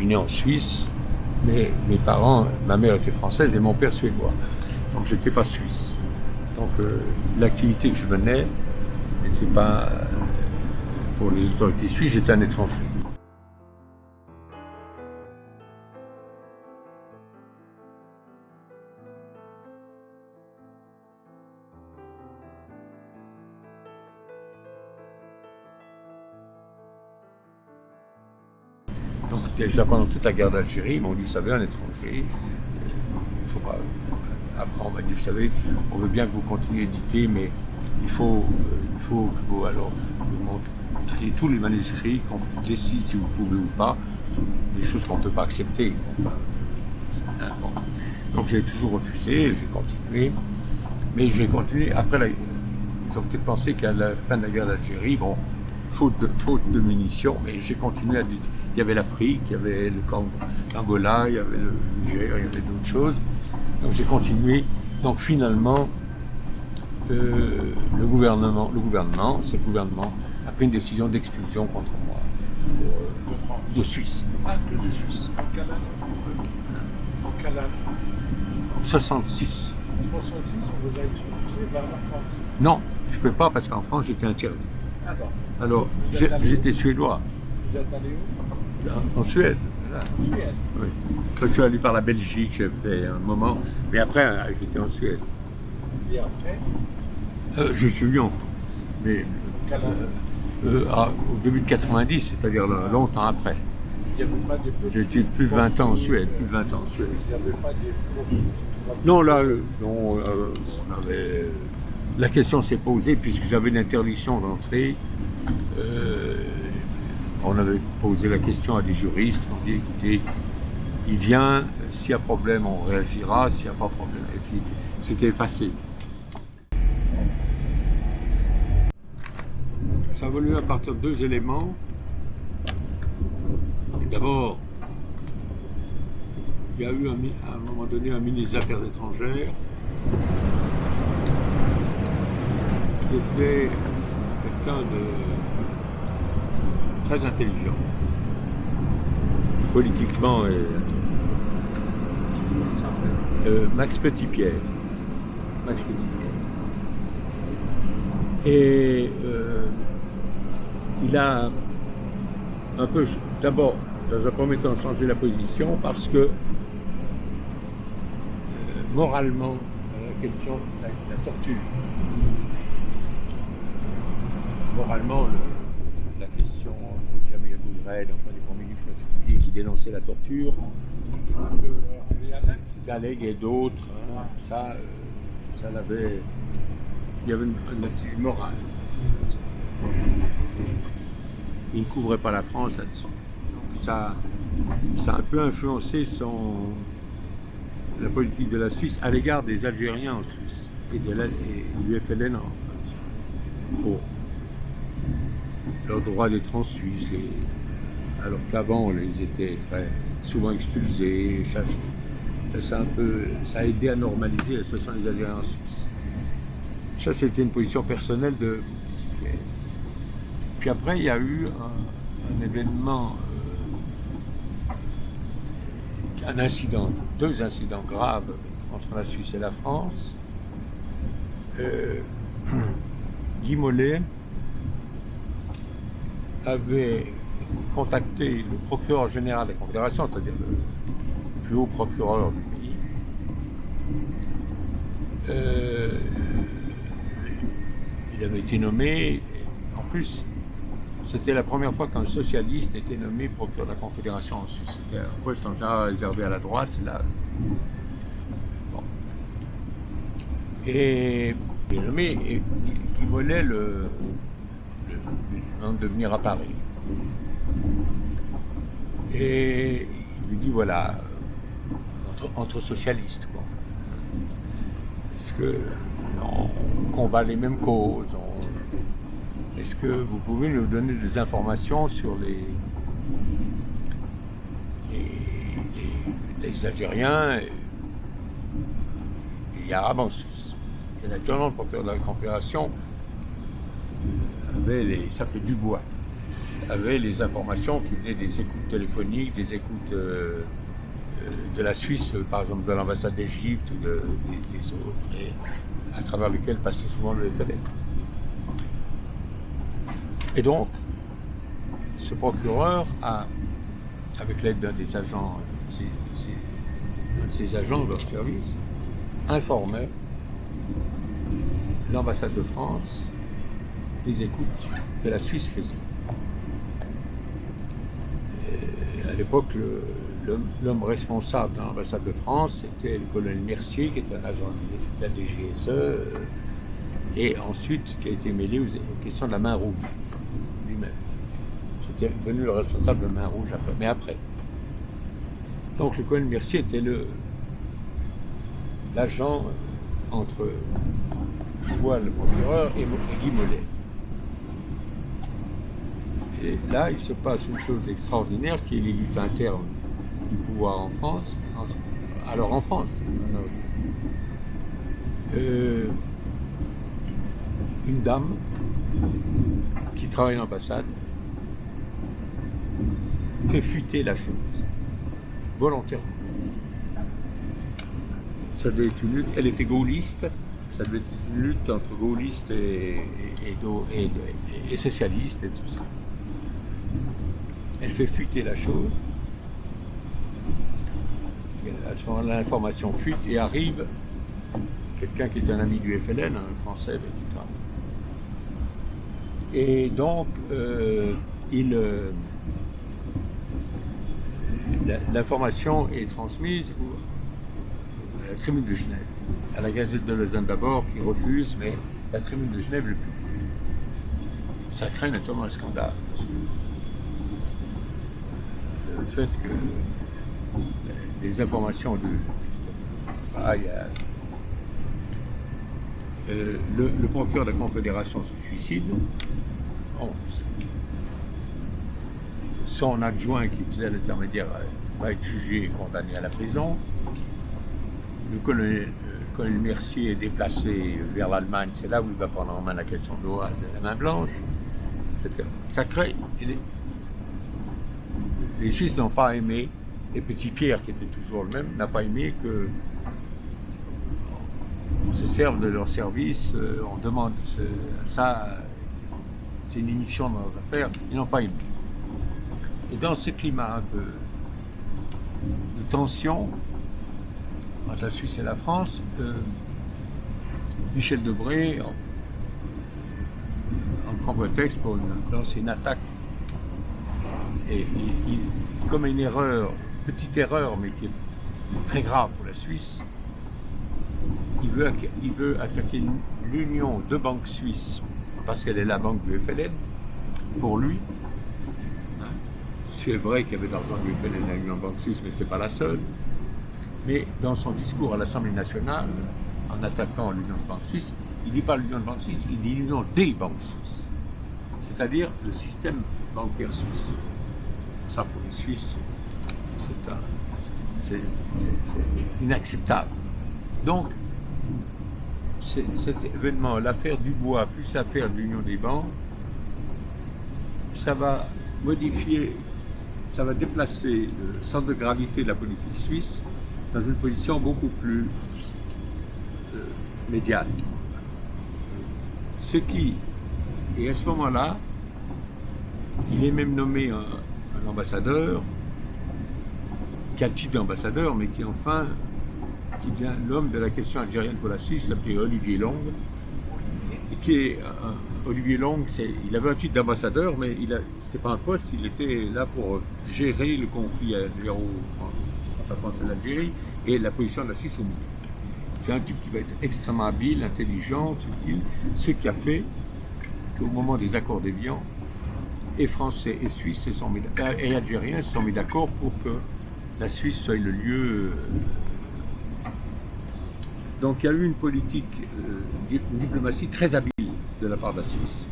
né en Suisse, mais mes parents, ma mère était française et mon père suédois. Donc je n'étais pas suisse. Donc l'activité que je menais n'était pas pour les autorités suisses, j'étais un étranger. Donc déjà pendant toute la guerre d'Algérie, ils m'ont dit, vous savez, un étranger, il faut pas... Après on m'a dit, vous savez, on veut bien que vous continuiez d'éditer, mais il faut que vous, alors, vous montriez tous les manuscrits, qu'on décide si vous pouvez ou pas, des choses qu'on ne peut pas accepter. Enfin, bon. Donc j'ai toujours refusé, j'ai continué, mais j'ai continué. Après, ils ont peut-être pensé qu'à la fin de la guerre d'Algérie, bon, faute de munitions, mais j'ai continué à dire. Il y avait l'Afrique, il y avait l'Angola, il y avait le Niger, il y avait d'autres choses. Donc j'ai continué. Donc finalement, le gouvernement a pris une décision d'expulsion contre moi. De France. De Suisse. Ah, de Suisse. En quelle année 66. 66, on vous a expulsé vers la France. Non, je ne peux pas parce qu'en France j'étais interdit. Ah bon. Alors j'étais suédois. Vous êtes allé où? En Suède. Là. En Suède. Oui. Quand je suis allé par la Belgique, j'ai fait un moment, mais après j'étais en Suède. Et après Je suis venu en France, mais au début de 90, c'est-à-dire longtemps après. Il n'y avait pas de poursuites. J'ai été plus de 20 ans en Suède, plus de 20 ans en Suède. Il n'y avait pas de poursuites. Non, là, on avait... La question s'est posée, puisque j'avais une interdiction d'entrée. On avait posé la question à des juristes, on dit, écoutez, il vient, s'il y a problème, on réagira, s'il n'y a pas problème. Et puis, c'était effacé. Ça a évolué à partir de deux éléments. D'abord, il y a eu à un moment donné un ministre des Affaires étrangères qui était quelqu'un de très intelligent, politiquement, Max Petitpierre. Max Petitpierre. Et il a un peu, d'abord, dans un premier temps, changé la position parce que moralement, la question de la torture, moralement, la question de Jamil Aboulred, enfin des premiers ministres qui dénonçaient la torture, Galeg et d'autres, hein, ça l'avait. Il y avait une attitude morale. Il ne couvrait pas la France là-dessus. Donc ça a un peu influencé la politique de la Suisse à l'égard des Algériens en Suisse et de l'UFLN pour leur droit d'être en Suisse, alors qu'avant ils étaient très souvent expulsés. Ça a aidé à normaliser la situation des Algériens en Suisse. Ça, c'était une position personnelle de Petitpierre. Puis après, il y a eu un événement, deux incidents graves entre la Suisse et la France. Guy Mollet avait contacté le procureur général de la Confédération, c'est-à-dire le plus haut procureur du pays. Il avait été nommé, en plus, c'était la première fois qu'un socialiste était nommé procureur de la Confédération en Suisse. C'était un poste en général réservé à la droite. Là. Bon. Et il est nommé, et Guy Mollet le demande de venir à Paris. Et il lui dit, voilà, entre socialistes, quoi. Parce que on combat les mêmes causes. Est-ce que vous pouvez nous donner des informations sur les Algériens et les Arabes en Suisse? Et naturellement, le procureur de la Confédération s'appelait Dubois. avait les informations qui venaient des écoutes téléphoniques, des écoutes de la Suisse, par exemple de l'ambassade d'Égypte ou des autres, et à travers lesquels passait souvent le FLN. Et donc, ce procureur a, avec l'aide d'un des agents, un de ses agents de leur service, informait l'ambassade de France des écoutes que la Suisse faisait. Et à l'époque, l'homme responsable de l'ambassade de France, c'était le colonel Mercier, qui est un agent de la DGSE, et ensuite qui a été mêlé aux questions de la main rouge, lui-même. C'était devenu le responsable de main rouge après, mais après. Donc le colonel Mercier était l'agent entre Dubois, le procureur, et Guy Mollet. Et là, il se passe une chose extraordinaire qui est les luttes internes du pouvoir en France, alors en France. Une dame qui travaille à l'ambassade fait fuiter la chose, volontairement. Ça devait être une lutte, elle était gaulliste, ça devait être une lutte entre gaullistes et socialistes et tout ça. Elle fait fuiter la chose. À ce moment-là, l'information fuite et arrive quelqu'un qui est un ami du FLN, un Français avec qui travaille. Et donc, l'information est transmise à la Tribune de Genève, à la Gazette de Lausanne d'abord, qui refuse, mais la Tribune de Genève le publie. Ça crée notamment un scandale. Le fait que les informations le procureur de la Confédération se suicide. Bon, son adjoint qui faisait l'intermédiaire va être jugé et condamné à la prison. Le colonel Mercier est déplacé vers l'Allemagne, c'est là où il va prendre en main la question de la main blanche, etc. Ça crée. Les Suisses n'ont pas aimé, et Petit Pierre, qui était toujours le même, n'a pas aimé que on se serve de leur service, on demande ça, c'est une émission dans notre affaire, ils n'ont pas aimé. Et dans ce climat un peu de tension entre la Suisse et la France, Michel Debré en prend prétexte pour lancer une attaque. Et il commet une erreur, petite erreur, mais qui est très grave pour la Suisse. Il veut attaquer l'union de banques suisses, parce qu'elle est la banque du FLN, pour lui. C'est vrai qu'il y avait de l'argent du FLN à l'union de banque suisse, mais ce n'était pas la seule. Mais dans son discours à l'Assemblée nationale, en attaquant l'union de banque suisse, il ne dit pas l'union de banque suisse, il dit l'union des banques suisses. C'est-à-dire le système bancaire suisse. Ça, pour les Suisses, c'est inacceptable. Donc, cet événement, l'affaire Dubois plus l'affaire de l'Union des banques, ça va modifier, ça va déplacer le centre de gravité de la politique suisse dans une position beaucoup plus médiane. Et à ce moment-là, il est même nommé un ambassadeur, qui a le titre d'ambassadeur, mais qui devient l'homme de la question algérienne pour la Suisse, s'appelait Olivier Long. Et qui est Olivier Long, il avait un titre d'ambassadeur, mais c'était pas un poste, il était là pour gérer le conflit entre la France et l'Algérie et la position de la Suisse au milieu. C'est un type qui va être extrêmement habile, intelligent, subtil, ce qui a fait qu'au moment des accords d'Évian, et Français et Suisses et Algériens se sont mis d'accord pour que la Suisse soit le lieu. Donc il y a eu une politique, une diplomatie très habile de la part de la Suisse.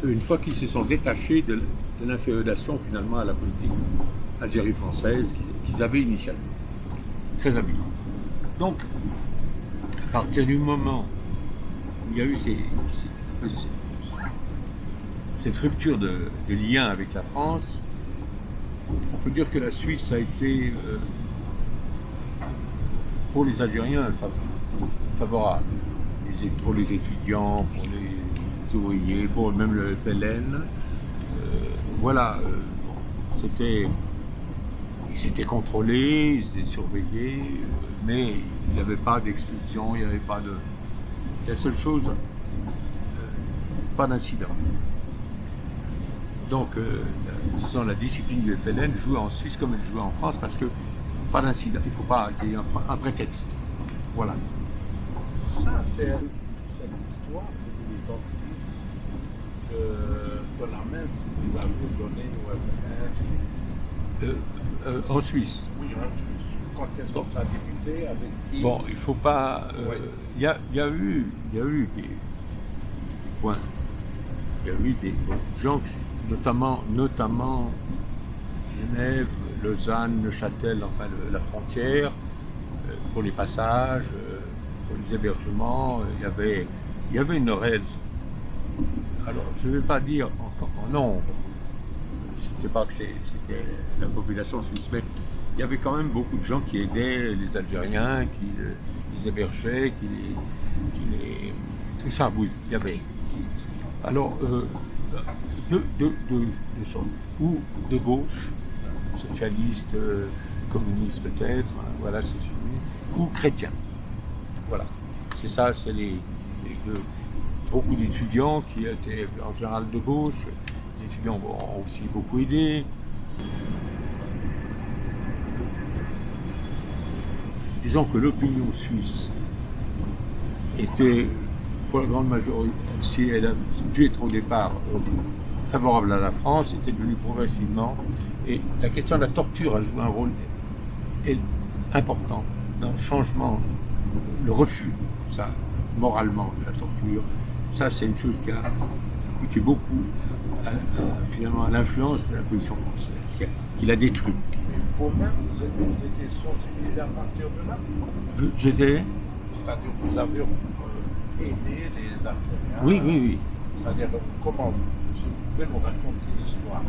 Une fois qu'ils se sont détachés de l'inféodation finalement à la politique Algérie-française qu'ils avaient initialement. Très habile. Donc, à partir du moment où il y a eu ces cette rupture de lien avec la France, on peut dire que la Suisse a été, pour les Algériens, favorable. Pour les étudiants, pour les ouvriers, pour même le FLN. Voilà, ils étaient contrôlés, ils étaient surveillés, mais il n'y avait pas d'expulsion, il n'y avait pas de... La seule chose, pas d'incident. Donc, disons, la discipline du FLN jouait en Suisse comme elle jouait en France, parce que pas d'incident, il ne faut pas qu'il y ait un prétexte. Voilà. Ça, c'est cette histoire de militantisme de la même que vous avez donnée au FNL. En Suisse. Oui, en Suisse. Quand est-ce que ça a débuté, avec qui? Bon, il ne faut pas... Il y a eu des points. Il y a eu des gens, notamment Genève, Lausanne, Neuchâtel, enfin la frontière, pour les passages, pour les hébergements, il y avait une oreille. Alors, je ne vais pas dire en nombre, c'était pas que c'était la population suisse, mais il y avait quand même beaucoup de gens qui aidaient les Algériens, qui les hébergeaient, tout ça, oui, il y avait. Alors, de sortes, ou de gauche, socialiste, communiste peut-être, voilà, c'est fini, ou chrétien. Voilà, c'est ça, c'est les deux. Beaucoup d'étudiants qui étaient en général de gauche, les étudiants ont aussi beaucoup aidé. Disons que l'opinion suisse était, pour la grande majorité, si elle a dû être au départ favorable à la France, était devenue progressivement. Et la question de la torture a joué un rôle important dans le changement, le refus, ça, moralement, de la torture. Ça, c'est une chose qui a coûté beaucoup, finalement, à l'influence de la position française, qui l'a détruit. Mais vous-même, vous étiez sensibilisé à partir de là? J'étais... C'est-à-dire que vous avez aidé les Algériens? Oui. C'est-à-dire, comment, si vous pouvez nous raconter l'histoire?